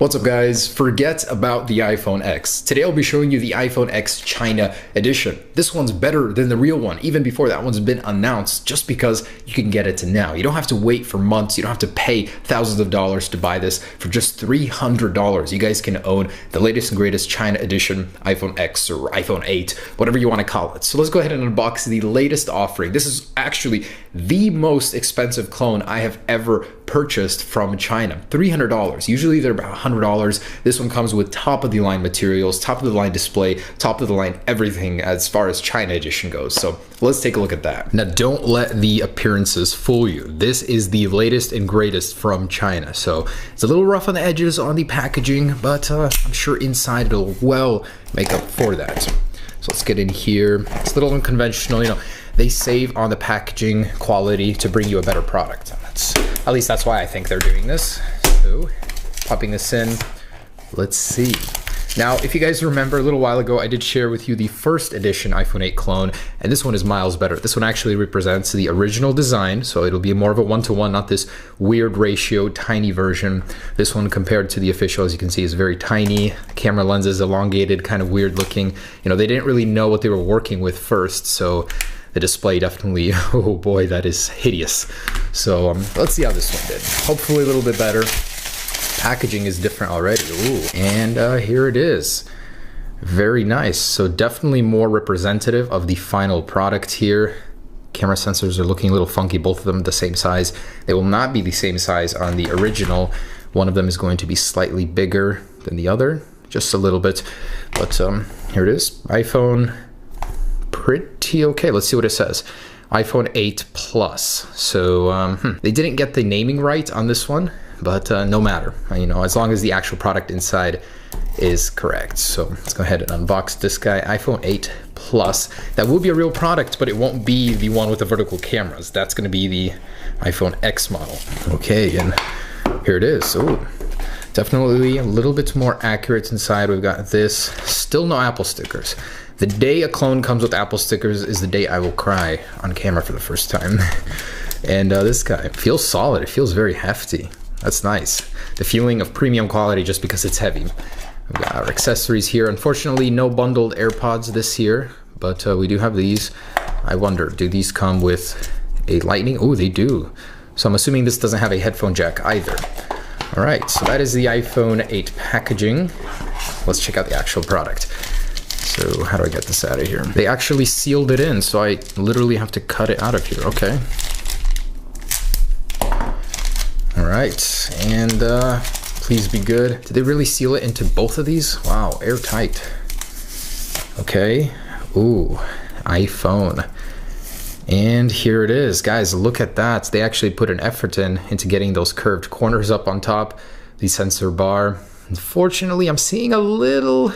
What's up guys? Forget about the iPhone X. Today I'll be showing you the iPhone X China edition. This one's better than the real one, even before that one's been announced, just because you can get it now. You don't have to wait for months. You don't have to pay thousands of dollars to buy this. For just $300, you guys can own the latest and greatest China edition iPhone X or iPhone 8, whatever you want to call it. So let's go ahead and unbox the latest offering. This is actually the most expensive clone I have ever purchased from China. $300. Usually they're about $100. This one comes with top of the line materials, top of the line display, top of the line everything as far as China edition goes. So let's take a look at that. Now don't let the appearances fool you. This is the latest and greatest from China. So it's a little rough on the edges on the packaging, but I'm sure inside it'll well make up for that. So let's get in here. It's a little unconventional, you know. They save on the packaging quality to bring you a better product. At least that's why I think they're doing this. So, popping this in, let's see. Now, if you guys remember, a little while ago, I did share with you the first edition iPhone 8 clone, and this one is miles better. This one actually represents the original design, so it'll be more of a one-to-one, not this weird ratio, tiny version. This one compared to the official, as you can see, is very tiny. The camera lens is elongated, kind of weird looking. You know, they didn't really know what they were working with first, so the display definitely, oh boy, that is hideous. So let's see how this one did. Hopefully a little bit better. Packaging is different already. Ooh. And here it is. Very nice. So definitely more representative of the final product here. Camera sensors are looking a little funky, both of them the same size. They will not be the same size on the original. One of them is going to be slightly bigger than the other, just a little bit. But here it is, iPhone. Pretty okay. Let's see what it says. iPhone 8 Plus. So they didn't get the naming right on this one, but no matter. You know, as long as the actual product inside is correct. So let's go ahead and unbox this guy, iPhone 8 Plus. That will be a real product, but it won't be the one with the vertical cameras. That's going to be the iPhone X model. Okay, and here it is. Oh, definitely a little bit more accurate inside. We've got this. Still no Apple stickers. The day a clone comes with Apple stickers is the day I will cry on camera for the first time. And this guy feels solid. It feels very hefty. That's nice. The feeling of premium quality just because it's heavy. We've got our accessories here. Unfortunately, no bundled AirPods this year, but we do have these. I wonder, do these come with a lightning? Oh, they do. So I'm assuming this doesn't have a headphone jack either. All right, so that is the iPhone 8 packaging. Let's check out the actual product. So how do I get this out of here? They actually sealed it in, so I literally have to cut it out of here. Okay. All right, and please be good. Did they really seal it into both of these? Wow, airtight. Okay. Ooh, iPhone. And here it is. Guys, look at that. They actually put an effort into getting those curved corners up on top, the sensor bar. Unfortunately, I'm seeing a little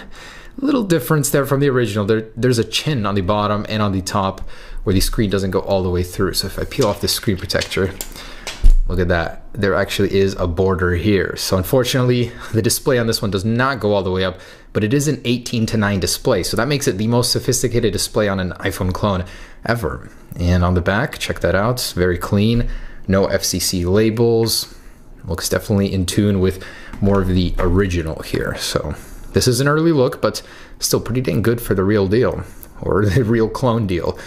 difference there from the original. There's a chin on the bottom and on the top where the screen doesn't go all the way through. So if I peel off the screen protector, look at that. There actually is a border here. So unfortunately, the display on this one does not go all the way up, but it is an 18:9 display. So that makes it the most sophisticated display on an iPhone clone ever. And on the back, check that out. It's very clean. No FCC labels. Looks definitely in tune with more of the original here. So this is an early look, but still pretty dang good for the real deal, or the real clone deal.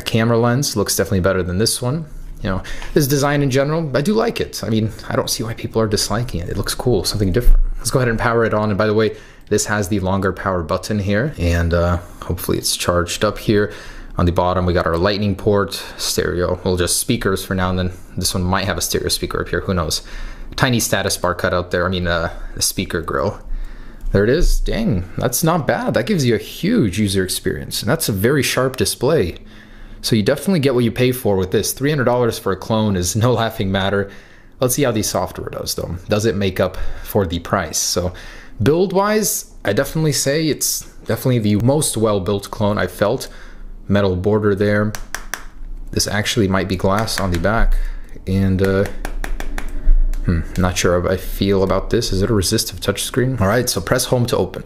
Camera lens looks definitely better than this one. You know, this design in general, I do like it. I mean, I don't see why people are disliking it. It looks cool, something different. Let's go ahead and power it on. And by the way, this has the longer power button here, and hopefully it's charged up here. On the bottom, we got our lightning port, stereo, well, just speakers for now, and then this one might have a stereo speaker up here, who knows. Tiny status bar cut out there, the speaker grill. There it is. Dang, that's not bad. That gives you a huge user experience, and that's a very sharp display. So you definitely get what you pay for with this. $300 for a clone is no laughing matter. Let's see how the software does though. Does it make up for the price? So build-wise, I definitely say it's definitely the most well-built clone I've felt. Metal border there. This actually might be glass on the back, and not sure how I feel about this. Is it a resistive touchscreen? All right, so press home to open.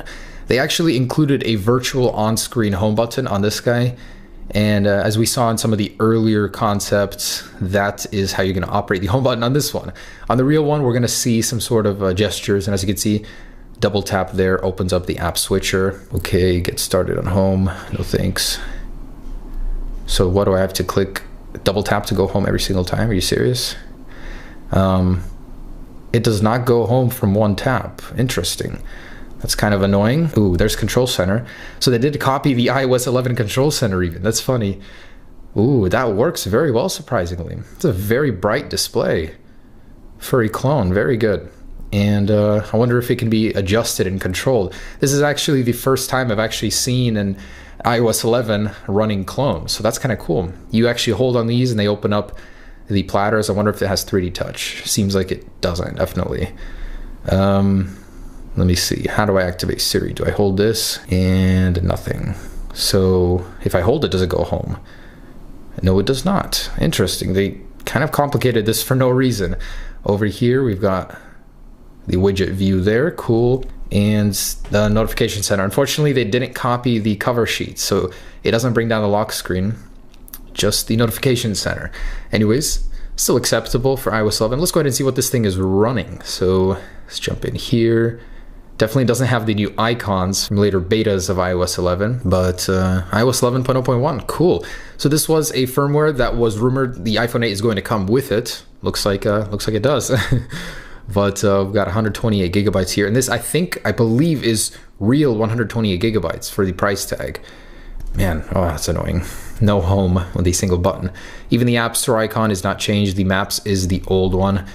They actually included a virtual on-screen home button on this guy, And as we saw in some of the earlier concepts, that is how you're going to operate the home button on this one. On the real one, we're going to see some sort of gestures. And as you can see, double tap there opens up the app switcher. Okay, get started on home. No thanks. So what do I have to click? Double tap to go home every single time? Are you serious? It does not go home from one tap. Interesting. That's kind of annoying. Ooh, there's Control Center. So they did copy the iOS 11 Control Center even. That's funny. Ooh, that works very well, surprisingly. It's a very bright display. Furry clone, very good. And I wonder if it can be adjusted and controlled. This is actually the first time I've actually seen an iOS 11 running clone. So that's kind of cool. You actually hold on these and they open up the platters. I wonder if it has 3D touch. Seems like it doesn't, definitely. Let me see. How do I activate Siri? Do I hold this? And nothing. So if I hold it, does it go home? No, it does not. Interesting. They kind of complicated this for no reason. Over here, we've got the widget view there. Cool. And the notification center. Unfortunately, they didn't copy the cover sheet, so it doesn't bring down the lock screen, just the notification center. Anyways, still acceptable for iOS 11. Let's go ahead and see what this thing is running. So let's jump in here. Definitely doesn't have the new icons from later betas of iOS 11, but iOS 11.0.1, cool. So this was a firmware that was rumored the iPhone 8 is going to come with it. Looks like it does. But we've got 128 gigabytes here, and this I believe is real 128 gigabytes for the price tag. Man, oh, that's annoying. No home with a single button. Even the App Store icon is not changed. The Maps is the old one.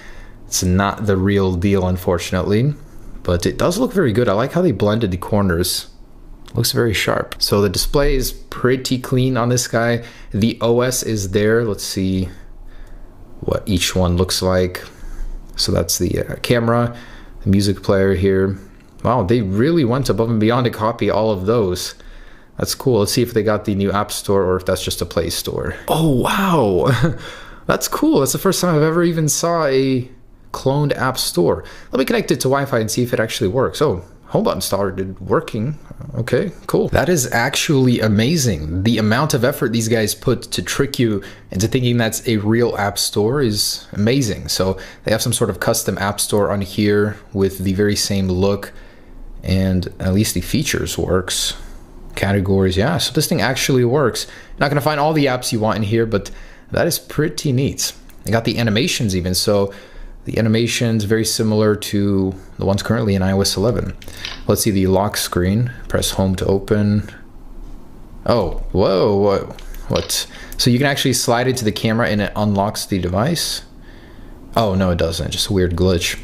It's not the real deal, unfortunately. But it does look very good. I like how they blended the corners. Looks very sharp. So the display is pretty clean on this guy. The OS is there. Let's see what each one looks like. So that's the camera, the music player here. Wow, they really went above and beyond to copy all of those. That's cool. Let's see if they got the new App Store or if that's just a Play Store. Oh, wow. That's cool. That's the first time I've ever even saw a cloned App Store. Let me connect it to Wi-Fi and see if it actually works. Oh, home button started working. Okay, cool. That is actually amazing. The amount of effort these guys put to trick you into thinking that's a real App Store is amazing. So they have some sort of custom App Store on here with the very same look, and at least the features works. Categories, yeah, so this thing actually works. Not gonna find all the apps you want in here, but that is pretty neat. They got the animations even, so the animations very similar to the ones currently in iOS 11. Let's see the lock screen. Press home to open. Oh, whoa. What? So you can actually slide it to the camera and it unlocks the device? Oh, no, it doesn't. Just a weird glitch.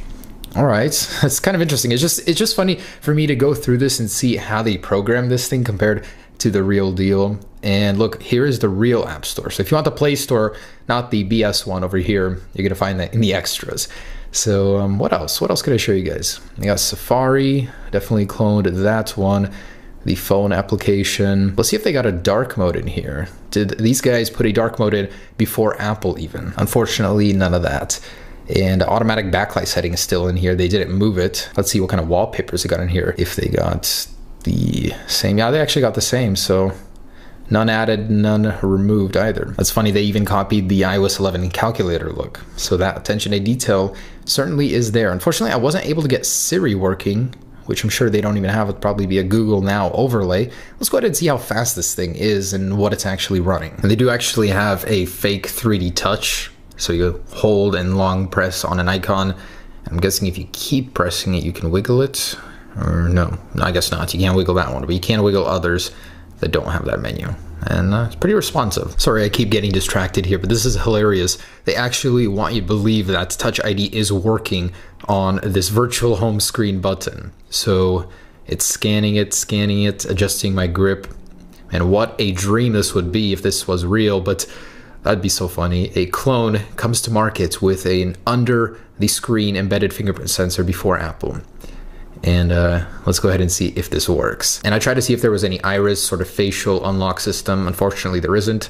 All right, that's kind of interesting. It's just funny for me to go through this and see how they program this thing compared to the real deal. And look, here is the real App Store. So if you want the Play Store, not the BS one over here, you're gonna find that in the extras. So what else? What else could I show you guys? I got Safari, definitely cloned that one. The phone application. Let's see if they got a dark mode in here. Did these guys put a dark mode in before Apple even? Unfortunately, none of that. And automatic backlight setting is still in here. They didn't move it. Let's see what kind of wallpapers they got in here. If they got the same. Yeah, they actually got the same. So none added, none removed either. That's funny. They even copied the iOS 11 calculator look. So that attention to detail certainly is there. Unfortunately, I wasn't able to get Siri working, which I'm sure they don't even have. It'd probably be a Google Now overlay. Let's go ahead and see how fast this thing is and what it's actually running. And they do actually have a fake 3D touch. So you hold and long press on an icon. I'm guessing if you keep pressing it, you can wiggle it. Or no, I guess not. You can't wiggle that one, but you can wiggle others that don't have that menu. And it's pretty responsive. Sorry, I keep getting distracted here, but this is hilarious. They actually want you to believe that Touch ID is working on this virtual home screen button. So it's scanning it, adjusting my grip. And what a dream this would be if this was real, but that'd be so funny. A clone comes to market with an under the screen embedded fingerprint sensor before Apple. And let's go ahead and see if this works. And I tried to see if there was any iris sort of facial unlock system. Unfortunately, there isn't.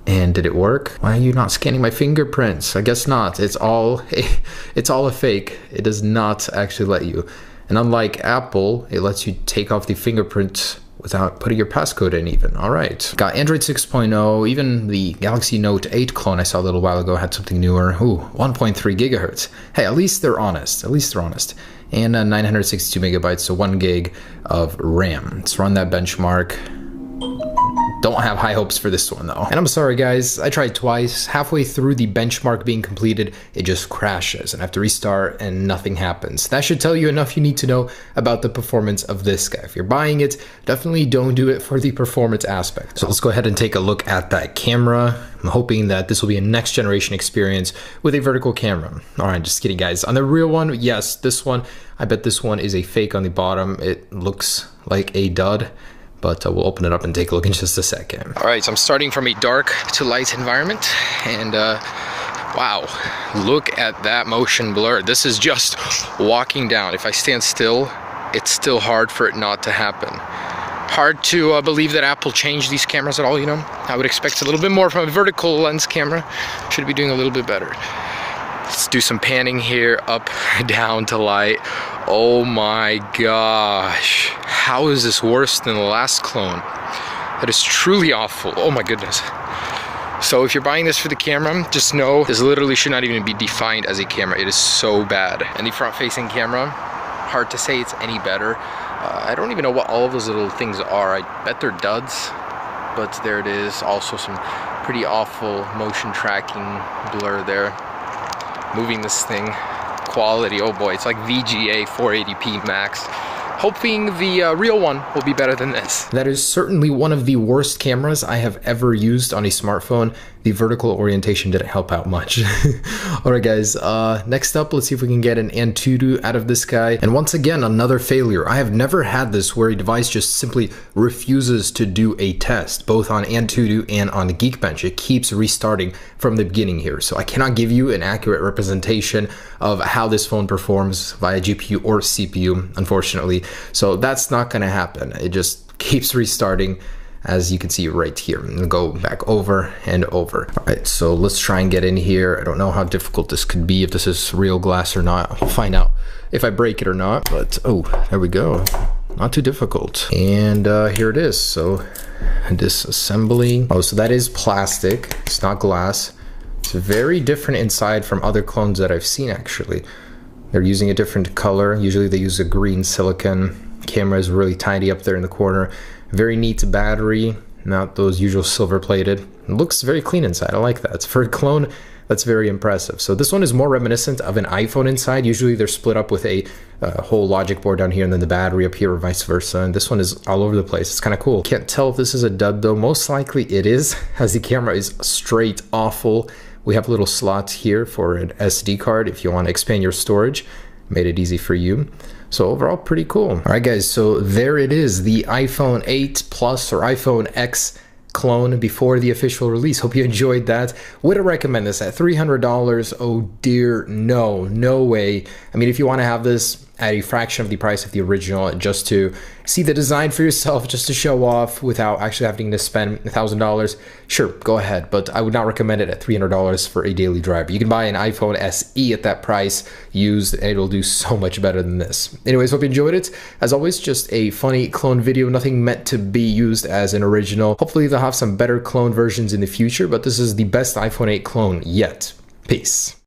And did it work? Why are you not scanning my fingerprints? I guess not. It's all a fake. It does not actually let you. And unlike Apple, it lets you take off the fingerprint without putting your passcode in even. All right. Got Android 6.0, even the Galaxy Note 8 clone I saw a little while ago had something newer. Ooh, 1.3 gigahertz. Hey, at least they're honest. At least they're honest. And 962 megabytes, so 1 gig of RAM. Let's run that benchmark. Don't have high hopes for this one though. And I'm sorry guys, I tried twice. Halfway through the benchmark being completed, it just crashes and I have to restart and nothing happens. That should tell you enough you need to know about the performance of this guy. If you're buying it, definitely don't do it for the performance aspect. So let's go ahead and take a look at that camera. I'm hoping that this will be a next generation experience with a vertical camera. All right, just kidding guys. On the real one, yes, this one, I bet this one is a fake on the bottom. It looks like a dud. But we'll open it up and take a look in just a second. All right, so I'm starting from a dark to light environment, and wow, look at that motion blur. This is just walking down. If I stand still, it's still hard for it not to happen. Hard to believe that Apple changed these cameras at all, you know? I would expect a little bit more from a vertical lens camera. Should be doing a little bit better. Let's do some panning here, up, down to light. Oh my gosh. How is this worse than the last clone? That is truly awful. Oh my goodness. So if you're buying this for the camera, just know this literally should not even be defined as a camera. It is so bad. And the front-facing camera, hard to say it's any better. I don't even know what all of those little things are. I bet they're duds, but there it is. Also some pretty awful motion tracking blur there. Moving this thing, quality, oh boy, it's like VGA 480p max. Hoping the real one will be better than this. That is certainly one of the worst cameras I have ever used on a smartphone. The vertical orientation didn't help out much. Alright guys, next up, let's see if we can get an Antutu out of this guy. And once again, another failure. I have never had this where a device just simply refuses to do a test, both on Antutu and on Geekbench. It keeps restarting from the beginning here. So I cannot give you an accurate representation of how this phone performs via GPU or CPU, unfortunately. So that's not gonna happen. It just keeps restarting, as you can see right here, and go back over and over. All right, so let's try and get in here. I don't know how difficult this could be, if this is real glass or not. We'll find out if I break it or not, but oh, there we go. Not too difficult. And here it is. So disassembly. Oh, so that is plastic. It's not glass. It's very different inside from other clones that I've seen actually. They're using a different color. Usually they use a green silicon. Camera is really tiny up there in the corner. Very neat battery, not those usual silver plated. It looks very clean inside. I like that. For a clone, that's very impressive. So this one is more reminiscent of an iPhone inside. Usually they're split up with a whole logic board down here and then the battery up here or vice versa. And this one is all over the place. It's kind of cool. Can't tell if this is a dud though. Most likely it is, as the camera is straight awful. We have little slots here for an SD card if you want to expand your storage. Made it easy for you. So overall, pretty cool. All right, guys, so there it is, the iPhone 8 Plus or iPhone X clone before the official release. Hope you enjoyed that. Would I recommend this at $300? Oh dear, no way. I mean, if you want to have this at a fraction of the price of the original, just to see the design for yourself, just to show off without actually having to spend $1,000, sure, go ahead. But I would not recommend it at $300 for a daily driver. You can buy an iPhone SE at that price used, and it'll do so much better than this. Anyways, hope you enjoyed it. As always, just a funny clone video, nothing meant to be used as an original. Hopefully they'll have some better clone versions in the future, but this is the best iPhone 8 clone yet. Peace.